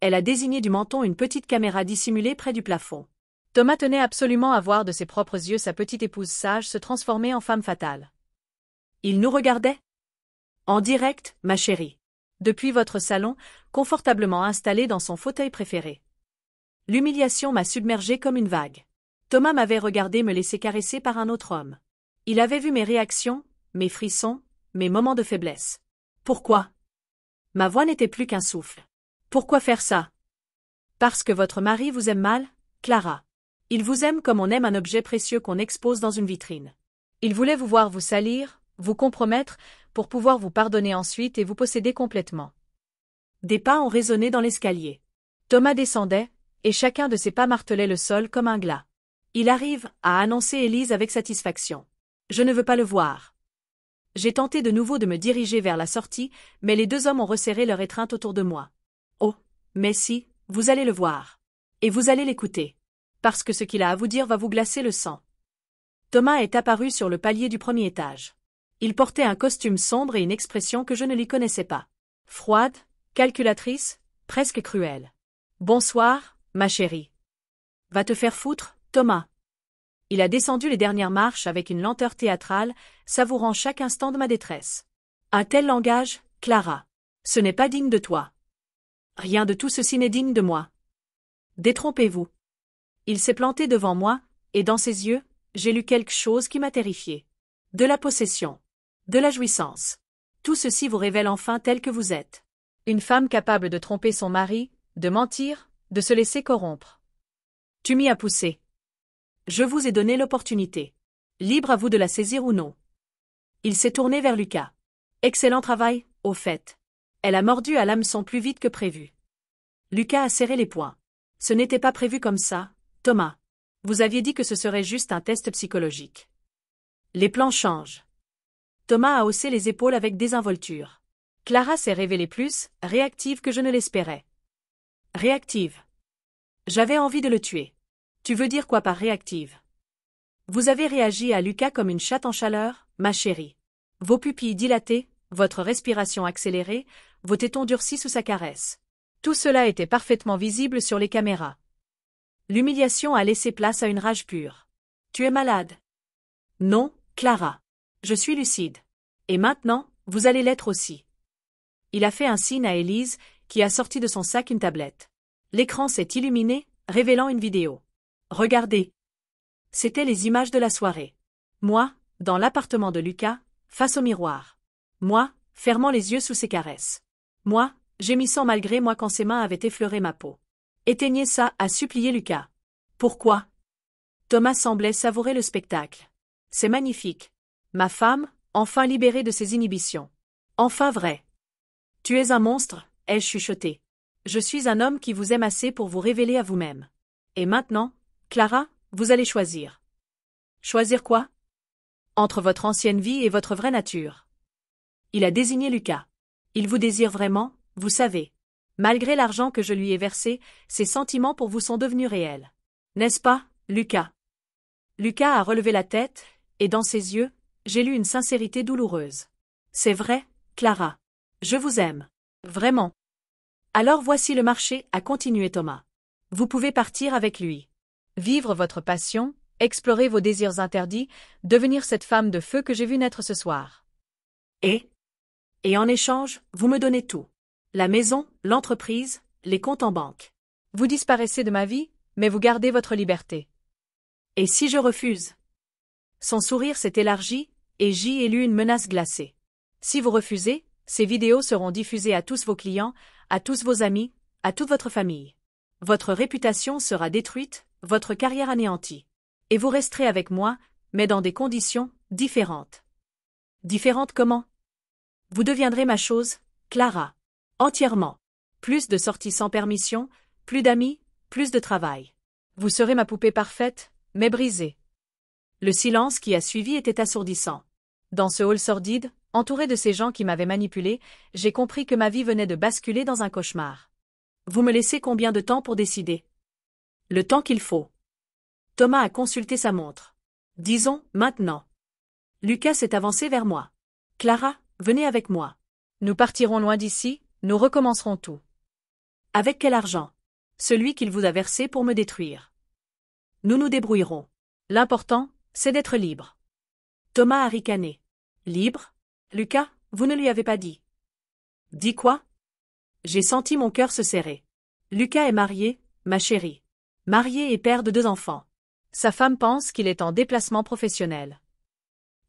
Elle a désigné du menton une petite caméra dissimulée près du plafond. Thomas tenait absolument à voir de ses propres yeux sa petite épouse sage se transformer en femme fatale. Il nous regardait? En direct, ma chérie. Depuis votre salon, confortablement installé dans son fauteuil préféré. L'humiliation m'a submergé comme une vague. Thomas m'avait regardé me laisser caresser par un autre homme. Il avait vu mes réactions, mes frissons, mes moments de faiblesse. Pourquoi? Ma voix n'était plus qu'un souffle. Pourquoi faire ça? Parce que votre mari vous aime mal, Clara. Il vous aime comme on aime un objet précieux qu'on expose dans une vitrine. Il voulait vous voir vous salir, vous compromettre, pour pouvoir vous pardonner ensuite et vous posséder complètement. Des pas ont résonné dans l'escalier. Thomas descendait, et chacun de ses pas martelait le sol comme un glas. Il arrive, a annoncé Élise avec satisfaction. Je ne veux pas le voir. J'ai tenté de nouveau de me diriger vers la sortie, mais les deux hommes ont resserré leur étreinte autour de moi. Oh, mais si, vous allez le voir. Et vous allez l'écouter. Parce que ce qu'il a à vous dire va vous glacer le sang. Thomas est apparu sur le palier du premier étage. Il portait un costume sombre et une expression que je ne lui connaissais pas. Froide, calculatrice, presque cruelle. Bonsoir, ma chérie. Va te faire foutre, Thomas. Il a descendu les dernières marches avec une lenteur théâtrale, savourant chaque instant de ma détresse. Un tel langage, Clara. Ce n'est pas digne de toi. Rien de tout ceci n'est digne de moi. Détrompez-vous. Il s'est planté devant moi, et dans ses yeux, j'ai lu quelque chose qui m'a terrifié. De la possession. De la jouissance. Tout ceci vous révèle enfin tel que vous êtes. Une femme capable de tromper son mari, de mentir, de se laisser corrompre. Tu m'y as poussé. Je vous ai donné l'opportunité. Libre à vous de la saisir ou non. Il s'est tourné vers Lucas. Excellent travail, au fait. Elle a mordu à l'hameçon plus vite que prévu. Lucas a serré les poings. Ce n'était pas prévu comme ça, Thomas. Vous aviez dit que ce serait juste un test psychologique. Les plans changent. Thomas a haussé les épaules avec désinvolture. Clara s'est révélée plus réactive que je ne l'espérais. Réactive. J'avais envie de le tuer. Tu veux dire quoi par réactive? Vous avez réagi à Lucas comme une chatte en chaleur, ma chérie. Vos pupilles dilatées, votre respiration accélérée, vos tétons durcis sous sa caresse. Tout cela était parfaitement visible sur les caméras. L'humiliation a laissé place à une rage pure. Tu es malade. Non, Clara. Je suis lucide. Et maintenant, vous allez l'être aussi. Il a fait un signe à Élise, qui a sorti de son sac une tablette. L'écran s'est illuminé, révélant une vidéo. Regardez. C'étaient les images de la soirée. Moi, dans l'appartement de Lucas, face au miroir. Moi, fermant les yeux sous ses caresses. Moi, gémissant malgré moi quand ses mains avaient effleuré ma peau. Éteignez ça, a supplié Lucas. Pourquoi? Thomas semblait savourer le spectacle. C'est magnifique. Ma femme, enfin libérée de ses inhibitions. Enfin vrai. Tu es un monstre, ai-je chuchoté. Je suis un homme qui vous aime assez pour vous révéler à vous-même. Et maintenant, Clara, vous allez choisir. Choisir quoi? Entre votre ancienne vie et votre vraie nature. Il a désigné Lucas. Il vous désire vraiment, vous savez. Malgré l'argent que je lui ai versé, ses sentiments pour vous sont devenus réels. N'est-ce pas, Lucas? Lucas a relevé la tête, et dans ses yeux, j'ai lu une sincérité douloureuse. C'est vrai, Clara. Je vous aime. Vraiment. Alors voici le marché, a continué Thomas. Vous pouvez partir avec lui. Vivre votre passion, explorer vos désirs interdits, devenir cette femme de feu que j'ai vue naître ce soir. Et en échange, vous me donnez tout. La maison, l'entreprise, les comptes en banque. Vous disparaissez de ma vie, mais vous gardez votre liberté. Et si je refuse? Son sourire s'est élargi, et j'y ai lu une menace glacée. Si vous refusez, ces vidéos seront diffusées à tous vos clients, à tous vos amis, à toute votre famille. Votre réputation sera détruite, votre carrière anéantie. Et vous resterez avec moi, mais dans des conditions différentes. Différentes comment? Vous deviendrez ma chose, Clara. Entièrement. Plus de sorties sans permission, plus d'amis, plus de travail. Vous serez ma poupée parfaite, mais brisée. Le silence qui a suivi était assourdissant. Dans ce hall sordide, entouré de ces gens qui m'avaient manipulé, j'ai compris que ma vie venait de basculer dans un cauchemar. Vous me laissez combien de temps pour décider? Le temps qu'il faut. Thomas a consulté sa montre. Disons, maintenant. Lucas s'est avancé vers moi. Clara, venez avec moi. Nous partirons loin d'ici, nous recommencerons tout. Avec quel argent? Celui qu'il vous a versé pour me détruire. Nous nous débrouillerons. L'important, c'est d'être libre. Thomas a ricané. Libre? Lucas, vous ne lui avez pas dit. Dit quoi? J'ai senti mon cœur se serrer. Lucas est marié, ma chérie. Marié et père de 2 enfants. Sa femme pense qu'il est en déplacement professionnel.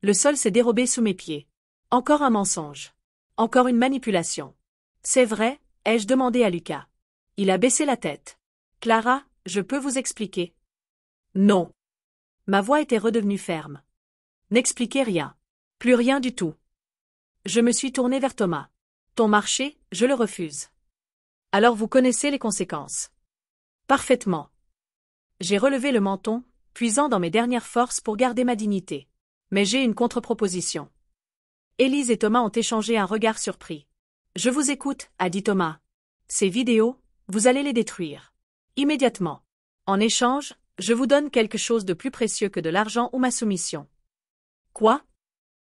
Le sol s'est dérobé sous mes pieds. Encore un mensonge. Encore une manipulation. C'est vrai, ai-je demandé à Lucas. Il a baissé la tête. Clara, je peux vous expliquer. Non. Ma voix était redevenue ferme. N'expliquez rien. Plus rien du tout. Je me suis tournée vers Thomas. Ton marché, je le refuse. Alors vous connaissez les conséquences. Parfaitement. J'ai relevé le menton, puisant dans mes dernières forces pour garder ma dignité. Mais j'ai une contre-proposition. Élise et Thomas ont échangé un regard surpris. Je vous écoute, a dit Thomas. Ces vidéos, vous allez les détruire. Immédiatement. En échange, je vous donne quelque chose de plus précieux que de l'argent ou ma soumission. Quoi?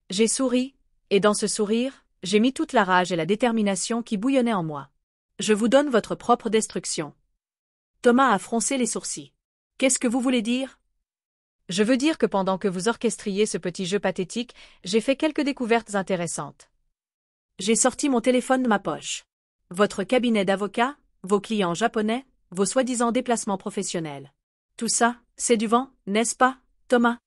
J'ai souri, et dans ce sourire, j'ai mis toute la rage et la détermination qui bouillonnaient en moi. Je vous donne votre propre destruction. Thomas a froncé les sourcils. Qu'est-ce que vous voulez dire? Je veux dire que pendant que vous orchestriez ce petit jeu pathétique, j'ai fait quelques découvertes intéressantes. J'ai sorti mon téléphone de ma poche. Votre cabinet d'avocat, vos clients japonais, vos soi-disant déplacements professionnels. Tout ça, c'est du vent, n'est-ce pas, Thomas?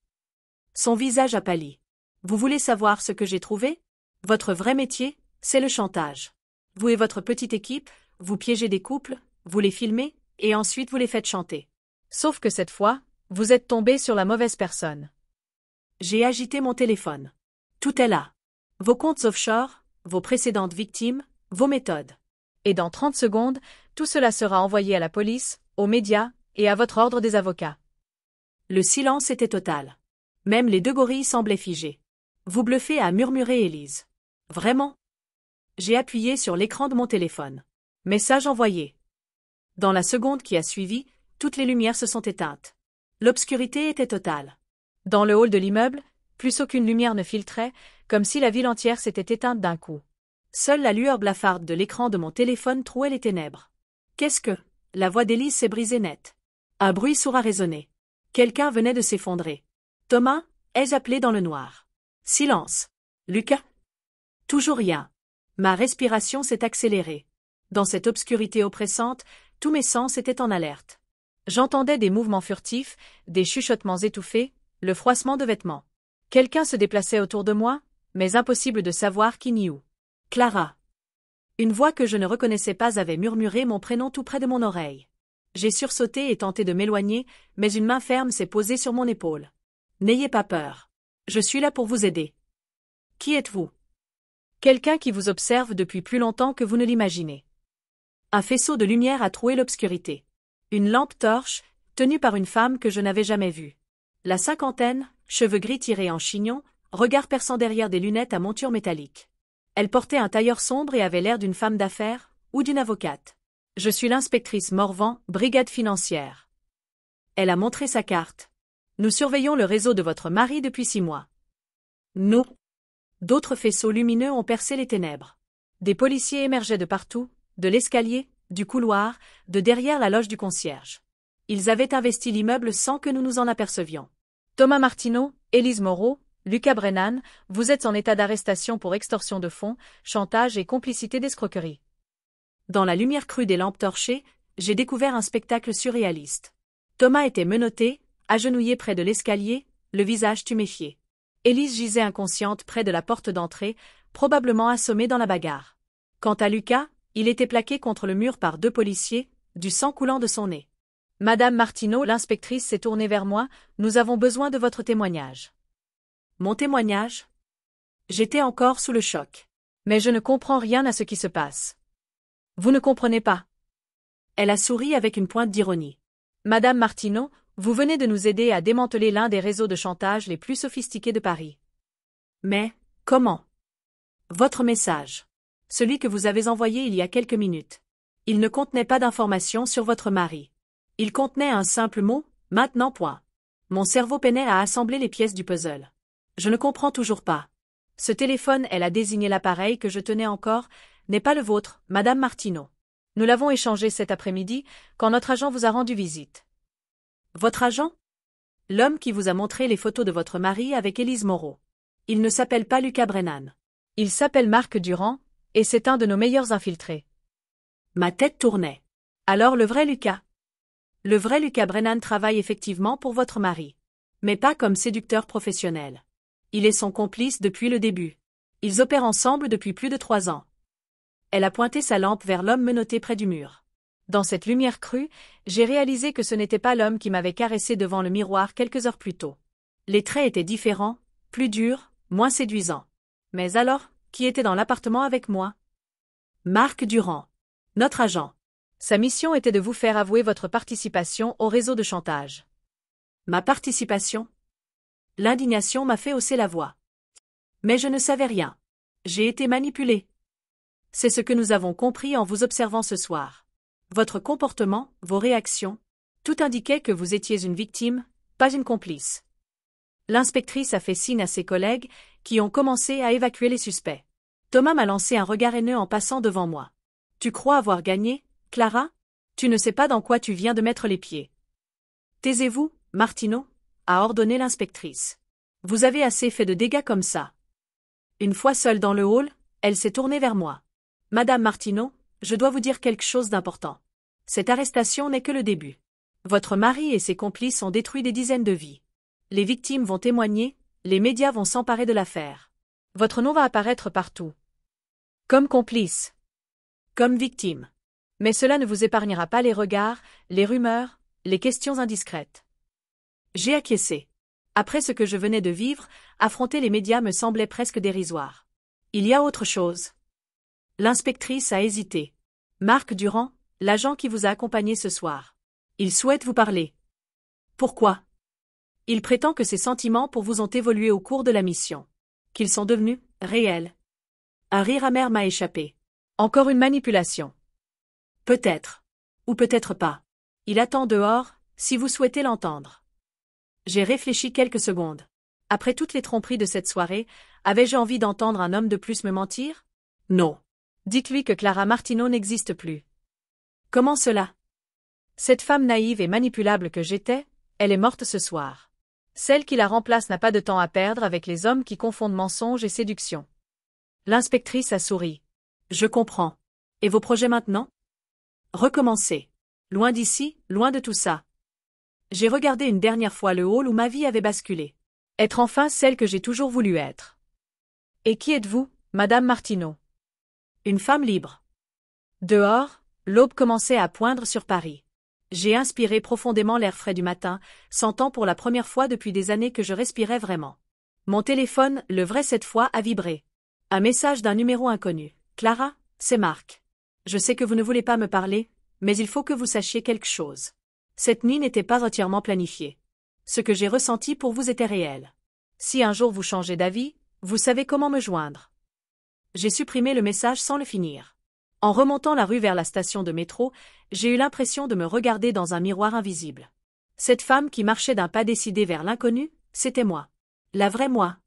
Son visage a pâli. Vous voulez savoir ce que j'ai trouvé? Votre vrai métier, c'est le chantage. Vous et votre petite équipe, vous piégez des couples, vous les filmez, et ensuite vous les faites chanter. Sauf que cette fois, vous êtes tombé sur la mauvaise personne. J'ai agité mon téléphone. Tout est là. Vos comptes offshore, vos précédentes victimes, vos méthodes. Et dans 30 secondes, tout cela sera envoyé à la police, aux médias, et à votre ordre des avocats. Le silence était total. Même les 2 gorilles semblaient figés. Vous bluffez, a murmuré Élise. Vraiment? J'ai appuyé sur l'écran de mon téléphone. Message envoyé. Dans la seconde qui a suivi, toutes les lumières se sont éteintes. L'obscurité était totale. Dans le hall de l'immeuble, plus aucune lumière ne filtrait, comme si la ville entière s'était éteinte d'un coup. Seule la lueur blafarde de l'écran de mon téléphone trouait les ténèbres. Qu'est-ce que? La voix d'Élise s'est brisée net. Un bruit sourd a résonné. Quelqu'un venait de s'effondrer. Thomas, ai-je appelé dans le noir? Silence. Lucas? Toujours rien. Ma respiration s'est accélérée. Dans cette obscurité oppressante, tous mes sens étaient en alerte. J'entendais des mouvements furtifs, des chuchotements étouffés, le froissement de vêtements. Quelqu'un se déplaçait autour de moi, mais impossible de savoir qui ni où. Clara. Une voix que je ne reconnaissais pas avait murmuré mon prénom tout près de mon oreille. J'ai sursauté et tenté de m'éloigner, mais une main ferme s'est posée sur mon épaule. N'ayez pas peur. Je suis là pour vous aider. Qui êtes-vous? Quelqu'un qui vous observe depuis plus longtemps que vous ne l'imaginez. Un faisceau de lumière a troué l'obscurité. Une lampe torche, tenue par une femme que je n'avais jamais vue. La cinquantaine, cheveux gris tirés en chignon, regard perçant derrière des lunettes à monture métallique. Elle portait un tailleur sombre et avait l'air d'une femme d'affaires, ou d'une avocate. Je suis l'inspectrice Morvan, brigade financière. Elle a montré sa carte. Nous surveillons le réseau de votre mari depuis 6 mois. Nous. D'autres faisceaux lumineux ont percé les ténèbres. Des policiers émergeaient de partout, de l'escalier, du couloir, de derrière la loge du concierge. Ils avaient investi l'immeuble sans que nous nous en apercevions. Thomas Martineau, Élise Moreau, Lucas Brennan, vous êtes en état d'arrestation pour extorsion de fonds, chantage et complicité d'escroquerie. Dans la lumière crue des lampes torchées, j'ai découvert un spectacle surréaliste. Thomas était menotté, agenouillé près de l'escalier, le visage tuméfié. Élise gisait inconsciente près de la porte d'entrée, probablement assommée dans la bagarre. Quant à Lucas, il était plaqué contre le mur par 2 policiers, du sang coulant de son nez. Madame Martineau, l'inspectrice s'est tournée vers moi, nous avons besoin de votre témoignage. Mon témoignage? J'étais encore sous le choc. Mais je ne comprends rien à ce qui se passe. Vous ne comprenez pas? Elle a souri avec une pointe d'ironie. Madame Martineau, vous venez de nous aider à démanteler l'un des réseaux de chantage les plus sophistiqués de Paris. Mais, comment? Votre message. Celui que vous avez envoyé il y a quelques minutes. Il ne contenait pas d'informations sur votre mari. Il contenait un simple mot, maintenant point. Mon cerveau peinait à assembler les pièces du puzzle. Je ne comprends toujours pas. Ce téléphone, elle a désigné l'appareil que je tenais encore, n'est pas le vôtre, Madame Martineau. Nous l'avons échangé cet après-midi, quand notre agent vous a rendu visite. Votre agent? L'homme qui vous a montré les photos de votre mari avec Élise Moreau. Il ne s'appelle pas Lucas Brennan. Il s'appelle Marc Durand, et c'est un de nos meilleurs infiltrés. Ma tête tournait. Alors le vrai Lucas? Le vrai Lucas Brennan travaille effectivement pour votre mari. Mais pas comme séducteur professionnel. Il est son complice depuis le début. Ils opèrent ensemble depuis plus de 3 ans. Elle a pointé sa lampe vers l'homme menotté près du mur. Dans cette lumière crue, j'ai réalisé que ce n'était pas l'homme qui m'avait caressé devant le miroir quelques heures plus tôt. Les traits étaient différents, plus durs, moins séduisants. Mais alors, qui était dans l'appartement avec moi? Marc Durand. Notre agent. Sa mission était de vous faire avouer votre participation au réseau de chantage. Ma participation? L'indignation m'a fait hausser la voix. Mais je ne savais rien. J'ai été manipulée. C'est ce que nous avons compris en vous observant ce soir. Votre comportement, vos réactions, tout indiquait que vous étiez une victime, pas une complice. L'inspectrice a fait signe à ses collègues, qui ont commencé à évacuer les suspects. Thomas m'a lancé un regard haineux en passant devant moi. Tu crois avoir gagné, Clara? Tu ne sais pas dans quoi tu viens de mettre les pieds. Taisez-vous, Martineau, a ordonné l'inspectrice. Vous avez assez fait de dégâts comme ça. Une fois seule dans le hall, elle s'est tournée vers moi. Madame Martineau, je dois vous dire quelque chose d'important. Cette arrestation n'est que le début. Votre mari et ses complices ont détruit des dizaines de vies. Les victimes vont témoigner, les médias vont s'emparer de l'affaire. Votre nom va apparaître partout. Comme complice. Comme victime. Mais cela ne vous épargnera pas les regards, les rumeurs, les questions indiscrètes. J'ai acquiescé. Après ce que je venais de vivre, affronter les médias me semblait presque dérisoire. Il y a autre chose. L'inspectrice a hésité. Marc Durand, l'agent qui vous a accompagné ce soir. Il souhaite vous parler. Pourquoi? Il prétend que ses sentiments pour vous ont évolué au cours de la mission. Qu'ils sont devenus réels. Un rire amer m'a échappé. Encore une manipulation. Peut-être. Ou peut-être pas. Il attend dehors, si vous souhaitez l'entendre. J'ai réfléchi quelques secondes. Après toutes les tromperies de cette soirée, avais-je envie d'entendre un homme de plus me mentir? Non. Dites-lui que Clara Martineau n'existe plus. Comment cela? Cette femme naïve et manipulable que j'étais, elle est morte ce soir. Celle qui la remplace n'a pas de temps à perdre avec les hommes qui confondent mensonge et séduction. L'inspectrice a souri. Je comprends. Et vos projets maintenant? Recommencer. Loin d'ici, loin de tout ça. J'ai regardé une dernière fois le hall où ma vie avait basculé. Être enfin celle que j'ai toujours voulu être. Et qui êtes-vous, Madame Martineau? Une femme libre. Dehors, l'aube commençait à poindre sur Paris. J'ai inspiré profondément l'air frais du matin, sentant pour la première fois depuis des années que je respirais vraiment. Mon téléphone, le vrai cette fois, a vibré. Un message d'un numéro inconnu. Clara, c'est Marc. Je sais que vous ne voulez pas me parler, mais il faut que vous sachiez quelque chose. Cette nuit n'était pas entièrement planifiée. Ce que j'ai ressenti pour vous était réel. Si un jour vous changez d'avis, vous savez comment me joindre. J'ai supprimé le message sans le finir. En remontant la rue vers la station de métro, j'ai eu l'impression de me regarder dans un miroir invisible. Cette femme qui marchait d'un pas décidé vers l'inconnu, c'était moi. La vraie moi.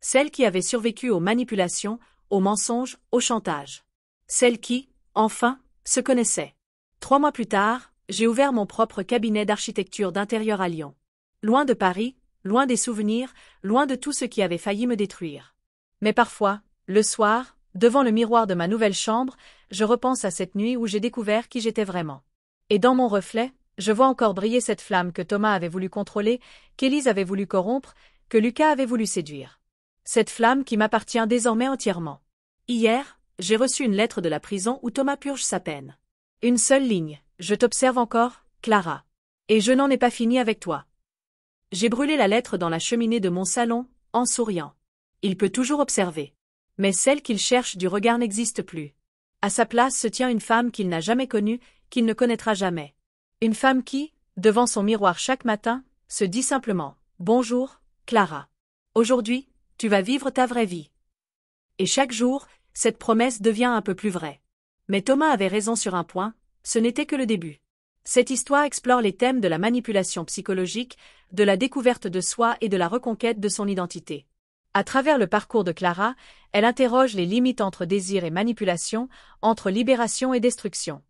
Celle qui avait survécu aux manipulations, aux mensonges, au chantage. Celle qui, enfin, se connaissait. 3 mois plus tard, j'ai ouvert mon propre cabinet d'architecture d'intérieur à Lyon. Loin de Paris, loin des souvenirs, loin de tout ce qui avait failli me détruire. Mais parfois, le soir, devant le miroir de ma nouvelle chambre, je repense à cette nuit où j'ai découvert qui j'étais vraiment. Et dans mon reflet, je vois encore briller cette flamme que Thomas avait voulu contrôler, qu'Élise avait voulu corrompre, que Lucas avait voulu séduire. Cette flamme qui m'appartient désormais entièrement. Hier, j'ai reçu une lettre de la prison où Thomas purge sa peine. Une seule ligne. Je t'observe encore, Clara. Et je n'en ai pas fini avec toi. J'ai brûlé la lettre dans la cheminée de mon salon, en souriant. Il peut toujours observer. Mais celle qu'il cherche du regard n'existe plus. À sa place se tient une femme qu'il n'a jamais connue, qu'il ne connaîtra jamais. Une femme qui, devant son miroir chaque matin, se dit simplement « Bonjour, Clara. Aujourd'hui, tu vas vivre ta vraie vie. » Et chaque jour, cette promesse devient un peu plus vraie. Mais Thomas avait raison sur un point, ce n'était que le début. Cette histoire explore les thèmes de la manipulation psychologique, de la découverte de soi et de la reconquête de son identité. À travers le parcours de Clara, elle interroge les limites entre désir et manipulation, entre libération et destruction.